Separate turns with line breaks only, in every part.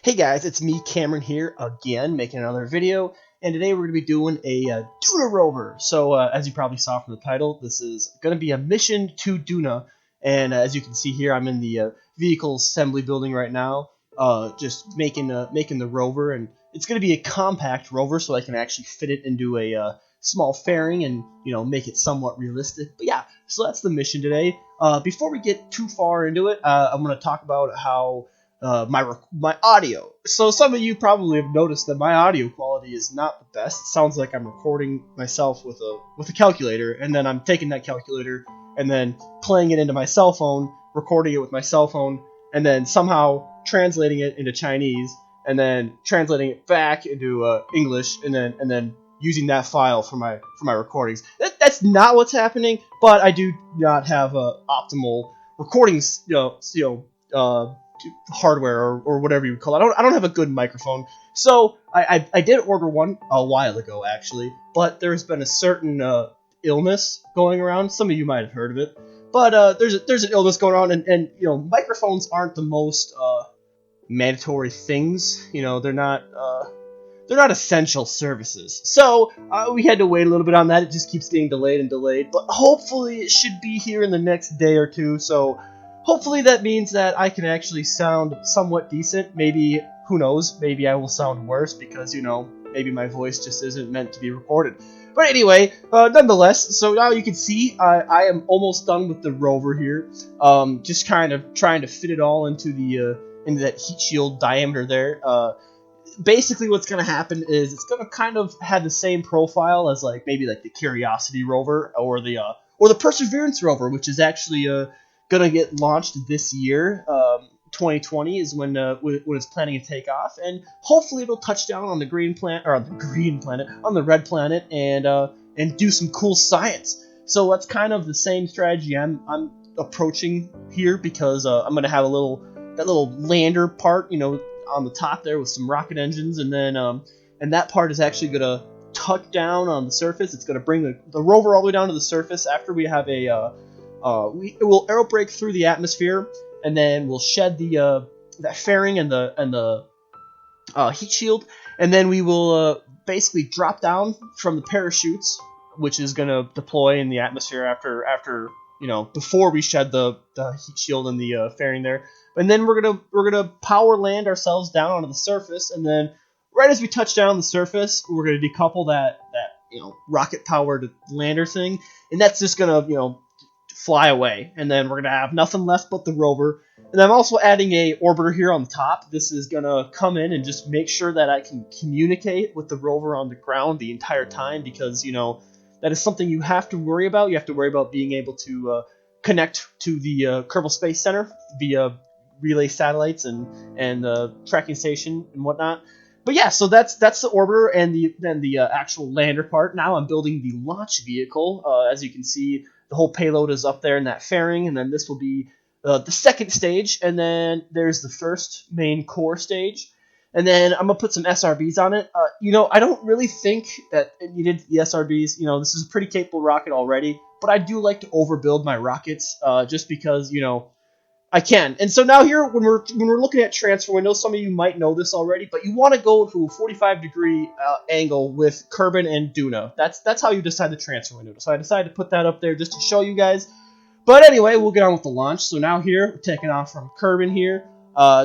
Hey guys, it's me, Cameron, here again, making another video, and today we're going to be doing a Duna rover. So, as you probably saw from the title, this is going to be a mission to Duna, and as you can see here, I'm in the vehicle assembly building right now, just making the rover, and it's going to be a compact rover, so I can actually fit it into a small fairing and make it somewhat realistic. But yeah, so that's the mission today. Before we get too far into it, I'm going to talk about how my audio. So some of you probably have noticed that my audio quality is not the best. It sounds like I'm recording myself with a calculator, and then I'm taking that calculator and then playing it into my cell phone, recording it with my cell phone, and then somehow translating it into Chinese, and then translating it back into English, and then using that file for my recordings. That's not what's happening, but I do not have optimal recordings, hardware or whatever you would call it. I don't have a good microphone, so I did order one a while ago actually, but there's been a certain illness going around. Some of you might have heard of it, but there's an illness going on, and microphones aren't the most mandatory things. They're not essential services. So we had to wait a little bit on that. It just keeps getting delayed and delayed, but hopefully it should be here in the next day or two. So hopefully that means that I can actually sound somewhat decent. Maybe, who knows, maybe I will sound worse because, maybe my voice just isn't meant to be recorded. But anyway, nonetheless, so now you can see I am almost done with the rover here. Just kind of trying to fit it all into that heat shield diameter there. Basically what's going to happen is it's going to kind of have the same profile as maybe the Curiosity rover or the Perseverance rover, which is actually gonna get launched this year. 2020 is when it's planning to take off, and hopefully it'll touch down on the on the red planet, and do some cool science. So that's kind of the same strategy I'm approaching here, because I'm gonna have that little lander part, on the top there with some rocket engines, and then and that part is actually gonna touch down on the surface. It's gonna bring the rover all the way down to the surface after we have it will aero brake through the atmosphere, and then we'll shed that fairing and the heat shield, and then we will basically drop down from the parachutes, which is going to deploy in the atmosphere after before we shed the heat shield and the fairing there, and then we're gonna power land ourselves down onto the surface, and then right as we touch down on the surface, we're gonna decouple that rocket powered lander thing, and that's just gonna fly away, and then we're gonna have nothing left but the rover. And I'm also adding a orbiter here on the top. This is gonna come in and just make sure that I can communicate with the rover on the ground the entire time, because that is something you have to worry about. You have to worry about being able to connect to the Kerbal Space Center via relay satellites and the tracking station and whatnot. But yeah, so that's the orbiter and the actual lander part. Now I'm building the launch vehicle. As you can see, the whole payload is up there in that fairing, and then this will be the second stage, and then there's the first main core stage, and then I'm gonna put some SRBs on it. I don't really think that it needed the SRBs. This is a pretty capable rocket already, but I do like to overbuild my rockets, just because I can. And so now here, when we're looking at transfer windows, some of you might know this already, but you want to go to a 45-degree angle with Kerbin and Duna. That's how you decide the transfer window. So I decided to put that up there just to show you guys. But anyway, we'll get on with the launch. So now here, we're taking off from Kerbin here.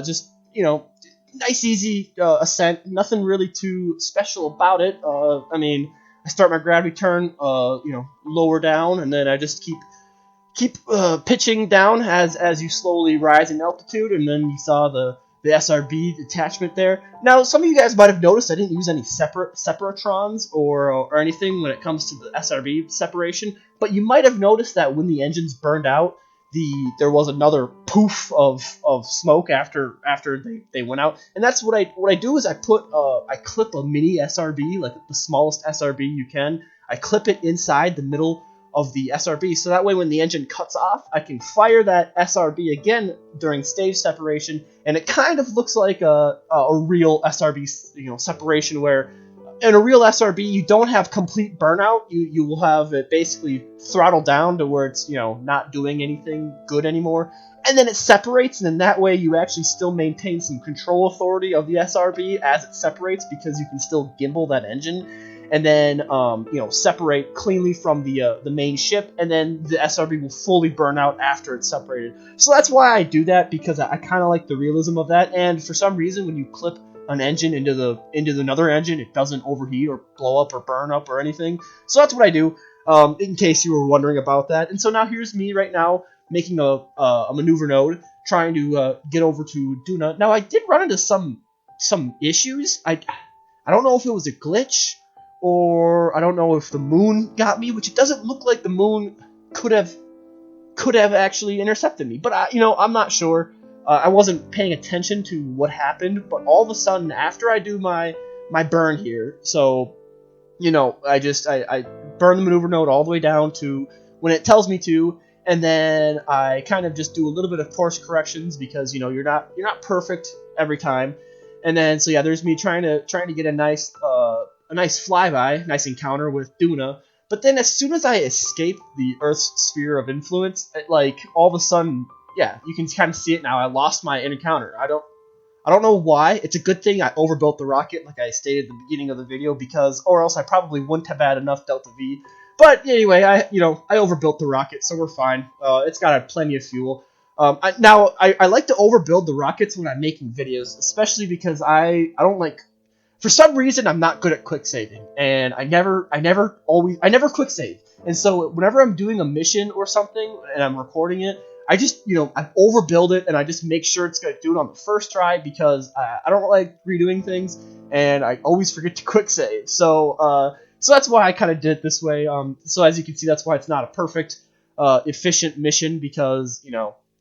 Just, nice, easy ascent. Nothing really too special about it. I start my gravity turn, lower down, and then I just keep pitching down as you slowly rise in altitude, and then you saw the SRB attachment there. Now, some of you guys might have noticed I didn't use any separatrons or anything when it comes to the SRB separation, but you might have noticed that when the engines burned out, there was another poof of smoke after they went out, and that's what I do is I clip a mini SRB, like the smallest SRB you can. I clip it inside the middle of the SRB, so that way when the engine cuts off, I can fire that SRB again during stage separation, and it kind of looks like a real SRB separation, where in a real SRB you don't have complete burnout. You will have it basically throttled down to where it's not doing anything good anymore. and then it separates, and then that way you actually still maintain some control authority of the SRB as it separates, because you can still gimbal that engine, and then separate cleanly from the main ship, and then the SRB will fully burn out after it's separated. So that's why I do that, because I kind of like the realism of that. And for some reason, when you clip an engine into another engine, it doesn't overheat or blow up or burn up or anything. So that's what I do, in case you were wondering about that. And so now here's me right now making a maneuver node, trying to get over to Duna. Now I did run into some issues. I don't know if it was a glitch, or I don't know if the moon got me, which it doesn't look like the moon could have actually intercepted me. But I'm not sure. I wasn't paying attention to what happened, but all of a sudden, after I do my burn here, so I burn the maneuver node all the way down to when it tells me to, and then I kind of just do a little bit of course corrections, because you're not perfect every time. And then so yeah, there's me trying to get a nice flyby, nice encounter with Duna. But then as soon as I escape the Earth's sphere of influence, all of a sudden, yeah, you can kind of see it now. I lost my encounter. I don't know why. It's a good thing I overbuilt the rocket, like I stated at the beginning of the video, or else I probably wouldn't have had enough Delta V. But anyway, I overbuilt the rocket, so we're fine. It's got plenty of fuel. I like to overbuild the rockets when I'm making videos, especially because I don't like. For some reason, I'm not good at quick saving, and I never quick save. And so whenever I'm doing a mission or something and I'm recording it, I just I overbuild it, and I just make sure it's gonna do it on the first try, because I don't like redoing things, and I always forget to quick save. So that's why I kind of did it this way. So as you can see, that's why it's not a perfect, efficient mission, because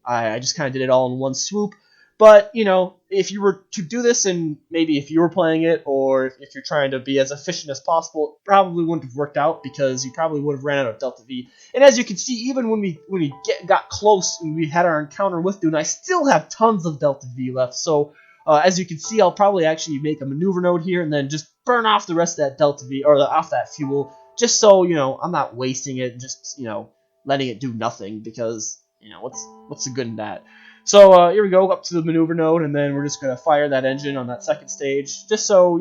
I just kind of did it all in one swoop. But, if you were to do this, and maybe if you were playing it, or if you're trying to be as efficient as possible, it probably wouldn't have worked out, because you probably would have ran out of Delta V. And as you can see, even when we got close and we had our encounter with Dune, I still have tons of Delta V left. So, as you can see, I'll probably actually make a maneuver node here, and then just burn off the rest of that Delta V, or off that fuel, just so, I'm not wasting it, and just, letting it do nothing, because, what's the good in that? So here we go, up to the maneuver node, and then we're just going to fire that engine on that second stage, just so,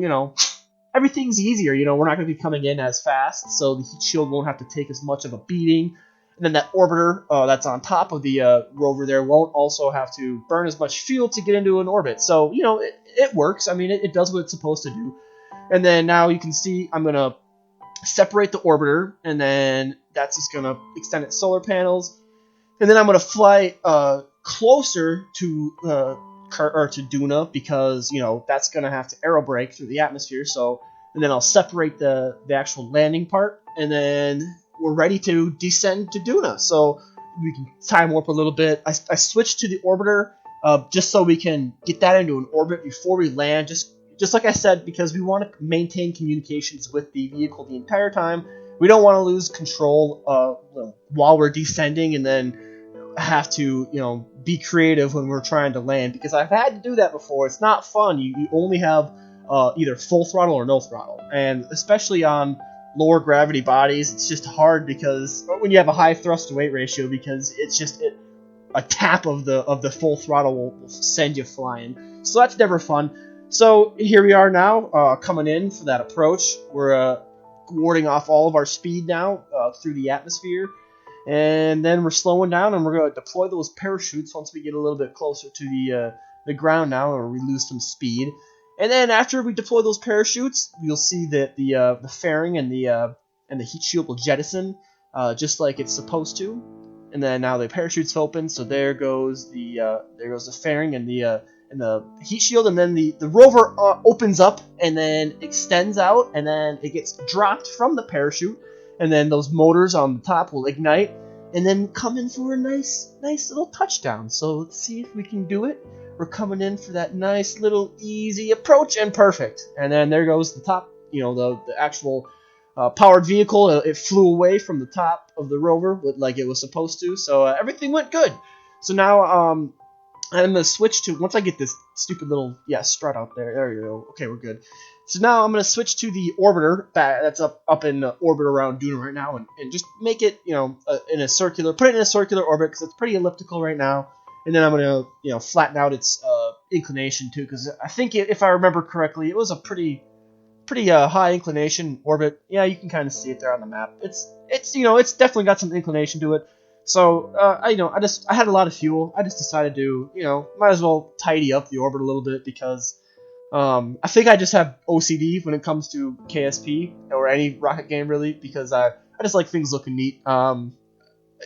everything's easier. We're not going to be coming in as fast, so the heat shield won't have to take as much of a beating. And then that orbiter that's on top of the rover there won't also have to burn as much fuel to get into an orbit. So, it works. I mean, it does what it's supposed to do. And then now you can see I'm going to separate the orbiter, and then that's just going to extend its solar panels. And then I'm going to fly closer to Duna, because that's gonna have to aerobrake through the atmosphere. So, and then I'll separate the actual landing part, and then we're ready to descend to Duna. So we can time warp a little bit. I switched to the orbiter just so we can get that into an orbit before we land. Just like I said, because we want to maintain communications with the vehicle the entire time. We don't want to lose control while we're descending, and then have to be creative when we're trying to land, because I've had to do that before. It's not fun. You only have either full throttle or no throttle, and especially on lower gravity bodies, it's just hard, because when you have a high thrust to weight ratio, because it's just a tap of the full throttle will send you flying. So that's never fun. So here we are now, coming in for that approach. We're warding off all of our speed now through the atmosphere. And then we're slowing down, and we're going to deploy those parachutes once we get a little bit closer to the ground now, or we lose some speed. And then after we deploy those parachutes, you'll see that the fairing and the heat shield will jettison, just like it's supposed to. And then now the parachutes open, so there goes the fairing and the heat shield, and then the rover opens up and then extends out, and then it gets dropped from the parachute. And then those motors on the top will ignite, and then come in for a nice little touchdown. So let's see if we can do it. We're coming in for that nice little easy approach, and perfect. And then there goes the top, the actual powered vehicle. It flew away from the top of the rover like it was supposed to. So everything went good. So now I'm going to switch to, once I get this stupid little, strut out there. There you go. Okay, we're good. So now I'm going to switch to the orbiter that's up in orbit around Duna right now, and just make it, in a circular, put it in a circular orbit, because it's pretty elliptical right now. and then I'm gonna flatten out its inclination too, because I think if I remember correctly, it was a pretty high inclination orbit. Yeah, you can kind of see it there on the map. It's definitely got some inclination to it. So I had a lot of fuel. I just decided to might as well tidy up the orbit a little bit, because I think I just have OCD when it comes to KSP or any rocket game really, because I just like things looking neat.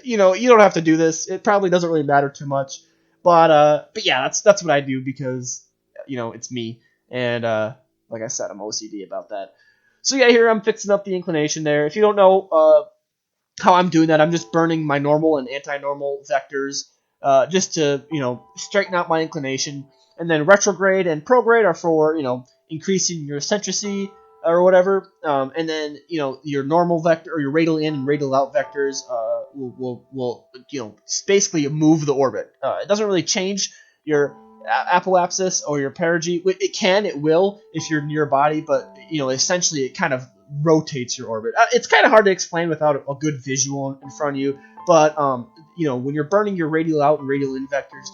You don't have to do this. It probably doesn't really matter too much, but yeah, that's what I do, because it's me, and like I said, I'm OCD about that. So yeah, here I'm fixing up the inclination there. If you don't know how I'm doing that, I'm just burning my normal and anti-normal vectors, just to straighten out my inclination. And then retrograde and prograde are for increasing your eccentricity or whatever. And then your normal vector, or your radial in and radial out vectors will basically move the orbit. It doesn't really change your apoapsis or your perigee. It will if you're near a body, but essentially it kind of rotates your orbit. It's kind of hard to explain without a good visual in front of you, but when you're burning your radial out and radial in vectors,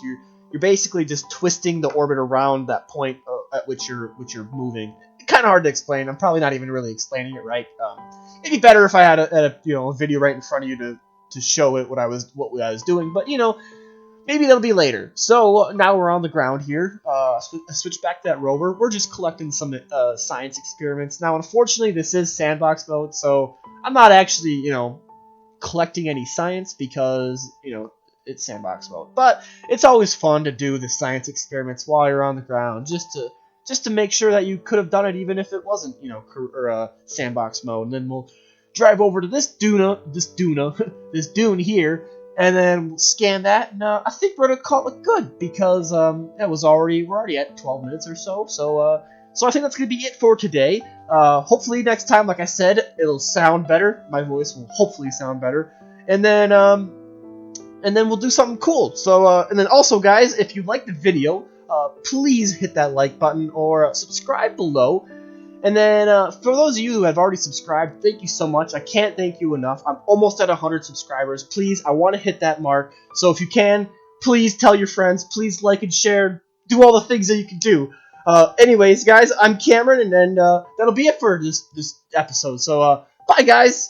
you're basically just twisting the orbit around that point at which you're moving. Kind of hard to explain. I'm probably not even really explaining it right. It'd be better if I had a video right in front of you to show it what I was doing, but maybe that'll be later. So now we're on the ground here. Switch back to that rover. We're just collecting some science experiments. Now, unfortunately, this is sandbox mode, so I'm not actually, collecting any science, because, it's sandbox mode. But it's always fun to do the science experiments while you're on the ground, just to make sure that you could have done it even if it wasn't, sandbox mode. And then we'll drive over to this this dune here, and then we'll scan that, and I think we're gonna call it good, because we're already at 12 minutes or so. So I think that's gonna be it for today. Hopefully next time, like I said, it'll sound better. My voice will hopefully sound better, and then we'll do something cool. So and then also, guys, if you liked the video, please hit that like button or subscribe below. And then for those of you who have already subscribed, thank you so much. I can't thank you enough. I'm almost at 100 subscribers. Please, I want to hit that mark. So if you can, please tell your friends. Please like and share. Do all the things that you can do. Anyways, guys, I'm Cameron, and then that'll be it for this episode. So bye, guys.